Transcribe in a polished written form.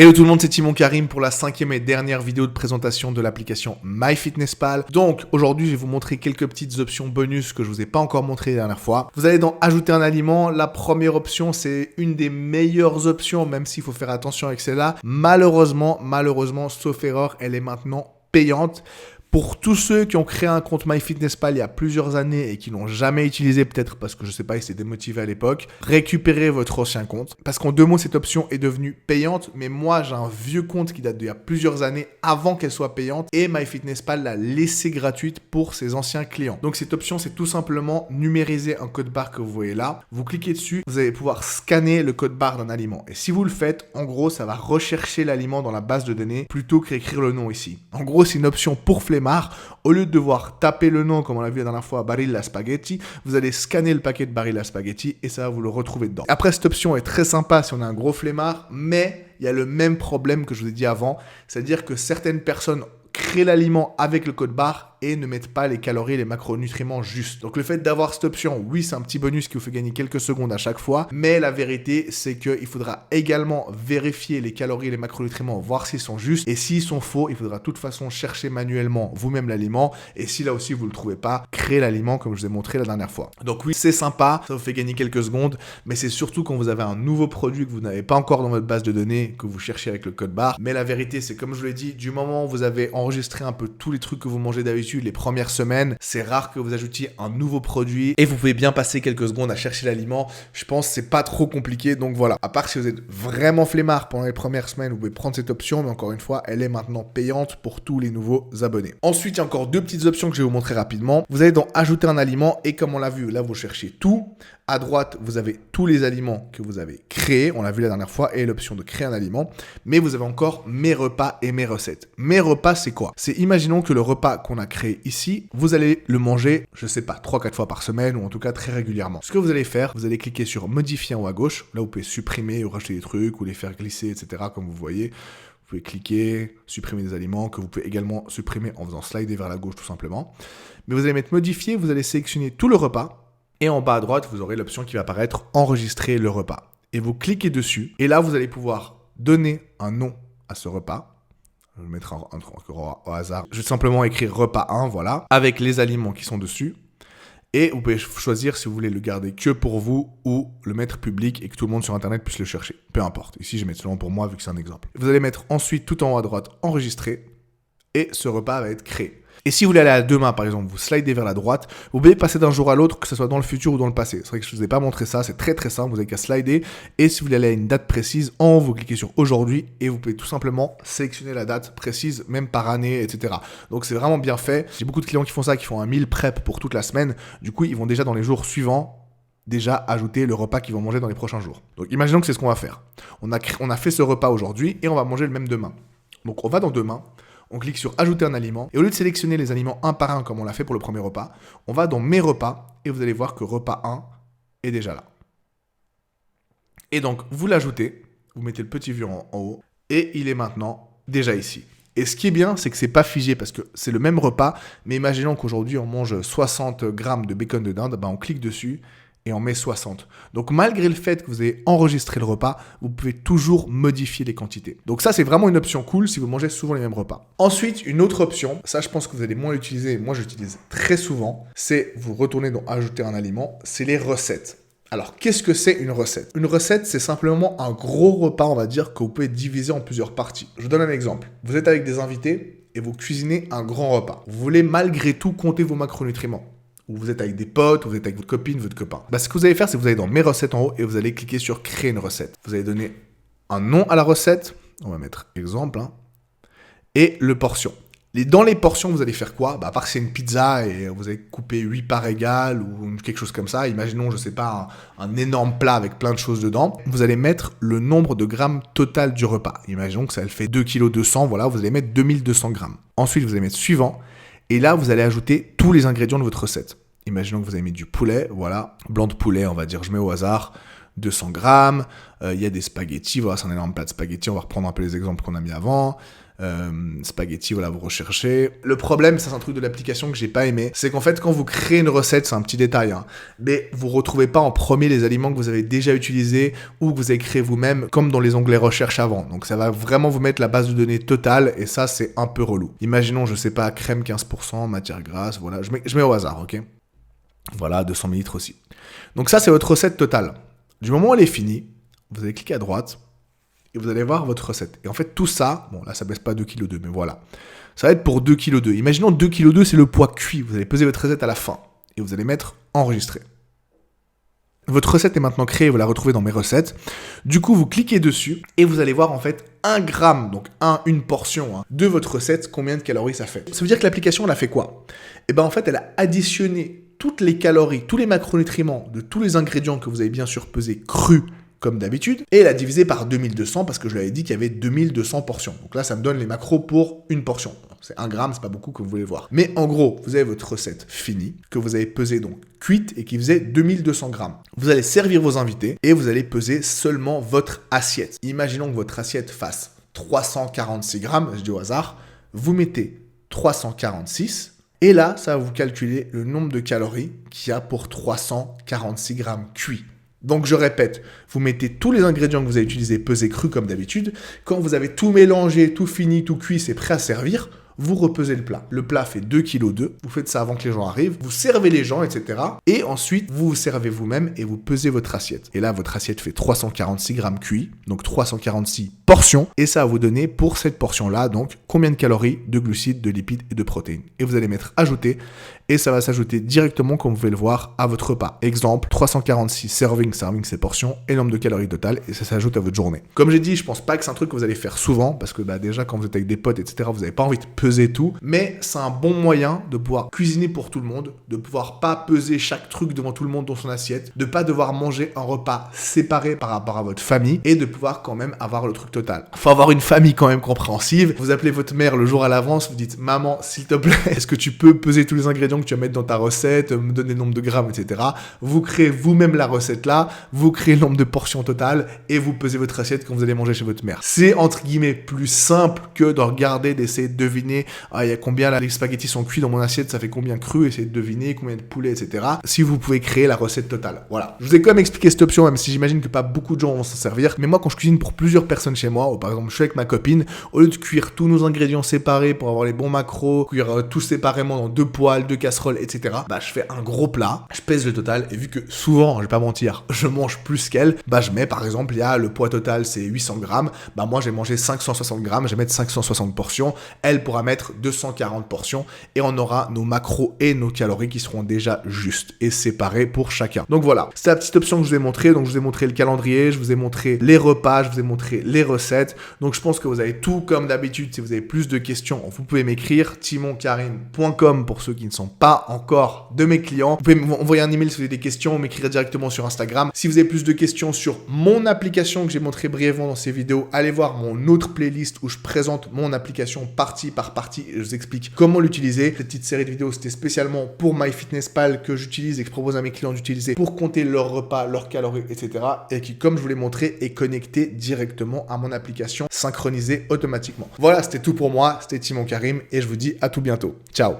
Hello tout le monde, c'est Timon Karim pour la 5e et dernière vidéo de présentation de l'application MyFitnessPal. Donc aujourd'hui, je vais vous montrer quelques petites options bonus que je vous ai pas encore montré la dernière fois. Vous allez dans ajouter un aliment. La première option, c'est une des meilleures options, même s'il faut faire attention avec celle-là. Malheureusement, sauf erreur, elle est maintenant payante. Pour tous ceux qui ont créé un compte MyFitnessPal il y a plusieurs années et qui l'ont jamais utilisé, peut-être parce que je sais pas, ils s'étaient démotivés à l'époque, récupérez votre ancien compte. Parce qu'en 2 mots, cette option est devenue payante, mais moi, j'ai un vieux compte qui date d'il y a plusieurs années avant qu'elle soit payante et MyFitnessPal l'a laissée gratuite pour ses anciens clients. Donc cette option, c'est tout simplement numériser un code barre que vous voyez là. Vous cliquez dessus, vous allez pouvoir scanner le code barre d'un aliment. Et si vous le faites, en gros, ça va rechercher l'aliment dans la base de données plutôt qu'écrire le nom ici. En gros, c'est une option pour flemmard. Au lieu de devoir taper le nom, comme on l'a vu la dernière fois, Barilla Spaghetti, vous allez scanner le paquet de Barilla Spaghetti et ça va vous le retrouver dedans. Après, cette option est très sympa si on a un gros flemmard, mais il y a le même problème que je vous ai dit avant, c'est-à-dire que certaines personnes créent l'aliment avec le code barre et ne mettent pas les calories et les macronutriments justes. Donc le fait d'avoir cette option, oui, c'est un petit bonus qui vous fait gagner quelques secondes à chaque fois, mais la vérité, c'est qu'il faudra également vérifier les calories et les macronutriments, voir s'ils sont justes, et s'ils sont faux, il faudra de toute façon chercher manuellement vous-même l'aliment, et si là aussi vous ne le trouvez pas, créez l'aliment comme je vous ai montré la dernière fois. Donc oui, c'est sympa, ça vous fait gagner quelques secondes, mais c'est surtout quand vous avez un nouveau produit que vous n'avez pas encore dans votre base de données, que vous cherchez avec le code barre, mais la vérité, c'est comme je vous l'ai dit, du moment où vous avez enregistré un peu tous les trucs que vous mangez d'habitude, les premières semaines, c'est rare que vous ajoutiez un nouveau produit et vous pouvez bien passer quelques secondes à chercher l'aliment. Je pense que c'est pas trop compliqué, donc voilà. À part si vous êtes vraiment flemmard pendant les premières semaines, vous pouvez prendre cette option, mais encore une fois, elle est maintenant payante pour tous les nouveaux abonnés. Ensuite, il y a encore 2 petites options que je vais vous montrer rapidement. Vous allez dans ajouter un aliment et comme on l'a vu, là vous cherchez tout. À droite, vous avez tous les aliments que vous avez créés, on l'a vu la dernière fois, et l'option de créer un aliment. Mais vous avez encore mes repas et mes recettes. Mes repas, c'est quoi? C'est imaginons que le repas qu'on a créé ici, vous allez le manger, je sais pas, 3-4 fois par semaine, ou en tout cas très régulièrement. Ce que vous allez faire, vous allez cliquer sur modifier en haut à gauche. Là, vous pouvez supprimer ou rajouter des trucs, ou les faire glisser, etc. comme vous voyez. Vous pouvez cliquer, supprimer des aliments, que vous pouvez également supprimer en faisant slider vers la gauche tout simplement. Mais vous allez mettre modifier, vous allez sélectionner tout le repas. Et en bas à droite, vous aurez l'option qui va apparaître « Enregistrer le repas ». Et vous cliquez dessus. Et là, vous allez pouvoir donner un nom à ce repas. Je vais le mettre au hasard. Je vais simplement écrire « Repas 1 », voilà, avec les aliments qui sont dessus. Et vous pouvez choisir si vous voulez le garder que pour vous ou le mettre public et que tout le monde sur Internet puisse le chercher. Peu importe. Ici, je vais mettre seulement pour moi vu que c'est un exemple. Vous allez mettre ensuite tout en haut à droite « Enregistrer » et ce repas va être créé. Et si vous voulez aller à demain, par exemple, vous slidez vers la droite, vous pouvez passer d'un jour à l'autre, que ce soit dans le futur ou dans le passé. C'est vrai que je ne vous ai pas montré ça, c'est très très simple, vous n'avez qu'à slider. Et si vous voulez aller à une date précise, en haut, vous cliquez sur aujourd'hui et vous pouvez tout simplement sélectionner la date précise, même par année, etc. Donc c'est vraiment bien fait. J'ai beaucoup de clients qui font ça, qui font un meal prep pour toute la semaine. Du coup, ils vont déjà dans les jours suivants déjà ajouter le repas qu'ils vont manger dans les prochains jours. Donc imaginons que c'est ce qu'on va faire. On a fait ce repas aujourd'hui et on va manger le même demain. Donc on va dans demain. On clique sur ajouter un aliment et au lieu de sélectionner les aliments un par un comme on l'a fait pour le premier repas, on va dans mes repas et vous allez voir que repas 1 est déjà là. Et donc vous l'ajoutez, vous mettez le petit vieux en haut et il est maintenant déjà ici. Et ce qui est bien, c'est que c'est pas figé parce que c'est le même repas, mais imaginons qu'aujourd'hui on mange 60 grammes de bacon de dinde, on clique dessus et on met 60. Donc malgré le fait que vous ayez enregistré le repas, vous pouvez toujours modifier les quantités. Donc ça, c'est vraiment une option cool si vous mangez souvent les mêmes repas. Ensuite, une autre option, ça je pense que vous allez moins l'utiliser, moi j'utilise très souvent, c'est vous retournez dans ajouter un aliment, c'est les recettes. Alors, qu'est-ce que c'est une recette? Une recette, c'est simplement un gros repas, on va dire, que vous pouvez diviser en plusieurs parties. Je vous donne un exemple. Vous êtes avec des invités et vous cuisinez un grand repas. Vous voulez malgré tout compter vos macronutriments. Ou vous êtes avec des potes, ou vous êtes avec votre copine, votre copain. Ce que vous allez faire, c'est que vous allez dans mes recettes en haut et vous allez cliquer sur créer une recette. Vous allez donner un nom à la recette. On va mettre exemple. Et le portion. Et dans les portions, vous allez faire quoi? À part que c'est une pizza et vous allez couper 8 parts égales ou quelque chose comme ça. Imaginons, je sais pas, un énorme plat avec plein de choses dedans. Vous allez mettre le nombre de grammes total du repas. Imaginons que ça fait 2,2 kg, voilà, vous allez mettre 2200 grammes. Ensuite, vous allez mettre suivant. Et là, vous allez ajouter tous les ingrédients de votre recette. Imaginons que vous avez mis du poulet, voilà, blanc de poulet, on va dire, je mets au hasard, 200 grammes. Il y a des spaghettis, voilà, c'est un énorme plat de spaghettis, on va reprendre un peu les exemples qu'on a mis avant. spaghetti, voilà, vous recherchez. Le problème, ça c'est un truc de l'application que j'ai pas aimé, c'est qu'en fait quand vous créez une recette, c'est un petit détail, hein, mais vous retrouvez pas en premier les aliments que vous avez déjà utilisés ou que vous avez créé vous-même, comme dans les onglets recherche avant. Donc ça va vraiment vous mettre la base de données totale et ça c'est un peu relou. Imaginons, je sais pas, crème 15%, matière grasse, voilà, je mets au hasard, ok? Voilà, 200 ml aussi. Donc ça c'est votre recette totale. Du moment où elle est finie, vous allez cliquer à droite et vous allez voir votre recette. Et en fait tout ça, bon là ça baisse pas 2,2 kg, mais voilà. Ça va être pour 2,2 kg. Imaginons 2,2 kg c'est le poids cuit. Vous allez peser votre recette à la fin et vous allez mettre enregistrer. Votre recette est maintenant créée, vous la retrouvez dans mes recettes. Du coup, vous cliquez dessus et vous allez voir en fait 1 gramme, donc une portion de votre recette, combien de calories ça fait. Ça veut dire que l'application, elle a fait quoi? Et bien en fait, elle a additionné toutes les calories, tous les macronutriments de tous les ingrédients que vous avez bien sûr pesés crus comme d'habitude, et elle a divisé par 2200 parce que je lui avais dit qu'il y avait 2200 portions. Donc là, ça me donne les macros pour une portion. C'est 1 gramme, c'est pas beaucoup comme vous voulez voir. Mais en gros, vous avez votre recette finie, que vous avez pesée donc cuite et qui faisait 2200 grammes. Vous allez servir vos invités et vous allez peser seulement votre assiette. Imaginons que votre assiette fasse 346 grammes, je dis au hasard, vous mettez 346 et là, ça va vous calculer le nombre de calories qu'il y a pour 346 grammes cuits. Donc je répète, vous mettez tous les ingrédients que vous avez utilisés pesés crus comme d'habitude. Quand vous avez tout mélangé, tout fini, tout cuit, c'est prêt à servir, vous repesez le plat. Le plat fait 2,2 kg, vous faites ça avant que les gens arrivent, vous servez les gens, etc. Et ensuite, vous vous servez vous-même et vous pesez votre assiette. Et là, votre assiette fait 346 grammes cuits, donc 346 portions. Et ça va vous donner pour cette portion-là, donc combien de calories, de glucides, de lipides et de protéines. Et vous allez mettre ajouter. Et ça va s'ajouter directement, comme vous pouvez le voir, à votre repas. Exemple, 346 serving c'est portions, et nombre de calories totales, et ça s'ajoute à votre journée. Comme j'ai dit, je pense pas que c'est un truc que vous allez faire souvent, parce que déjà, quand vous êtes avec des potes, etc., vous n'avez pas envie de peser tout, mais c'est un bon moyen de pouvoir cuisiner pour tout le monde, de pouvoir pas peser chaque truc devant tout le monde dans son assiette, de pas devoir manger un repas séparé par rapport à votre famille, et de pouvoir quand même avoir le truc total. Faut avoir une famille quand même compréhensive. Vous appelez votre mère le jour à l'avance, vous dites, maman, s'il te plaît, est-ce que tu peux peser tous les ingrédients que tu vas mettre dans ta recette, me donner le nombre de grammes, etc. Vous créez vous-même la recette là, vous créez le nombre de portions totales et vous pesez votre assiette quand vous allez manger chez votre mère. C'est entre guillemets plus simple que de regarder, d'essayer de deviner, il y a combien là, les spaghettis sont cuits dans mon assiette, ça fait combien cru, essayer de deviner combien de poulet, etc. Si vous pouvez créer la recette totale. Voilà. Je vous ai quand même expliqué cette option, même si j'imagine que pas beaucoup de gens vont s'en servir. Mais moi, quand je cuisine pour plusieurs personnes chez moi, ou par exemple je suis avec ma copine, au lieu de cuire tous nos ingrédients séparés pour avoir les bons macros, cuire tout séparément dans 2 poêles, 2 casseroles, etc. Bah, je fais un gros plat, je pèse le total, et vu que souvent, je vais pas mentir, je mange plus qu'elle, bah, je mets par exemple, il y a le poids total, c'est 800 grammes, bah, moi, j'ai mangé 560 grammes, je vais mettre 560 portions, elle pourra mettre 240 portions, et on aura nos macros et nos calories qui seront déjà justes et séparés pour chacun. Donc voilà, c'est la petite option que je vous ai montré. Donc je vous ai montré le calendrier, je vous ai montré les repas, je vous ai montré les recettes. Donc je pense que vous avez tout comme d'habitude. Si vous avez plus de questions, vous pouvez m'écrire timonkarim.com pour ceux qui ne sont pas encore de mes clients. Vous pouvez m'envoyer un email si vous avez des questions ou m'écrire directement sur Instagram. Si vous avez plus de questions sur mon application que j'ai montré brièvement dans ces vidéos, allez voir mon autre playlist où je présente mon application partie par partie et je vous explique comment l'utiliser. Cette petite série de vidéos, c'était spécialement pour MyFitnessPal que j'utilise et que je propose à mes clients d'utiliser pour compter leurs repas, leurs calories, etc. Et qui, comme je vous l'ai montré, est connecté directement à mon application, synchronisée automatiquement. Voilà, c'était tout pour moi. C'était Timon Karim et je vous dis à tout bientôt. Ciao.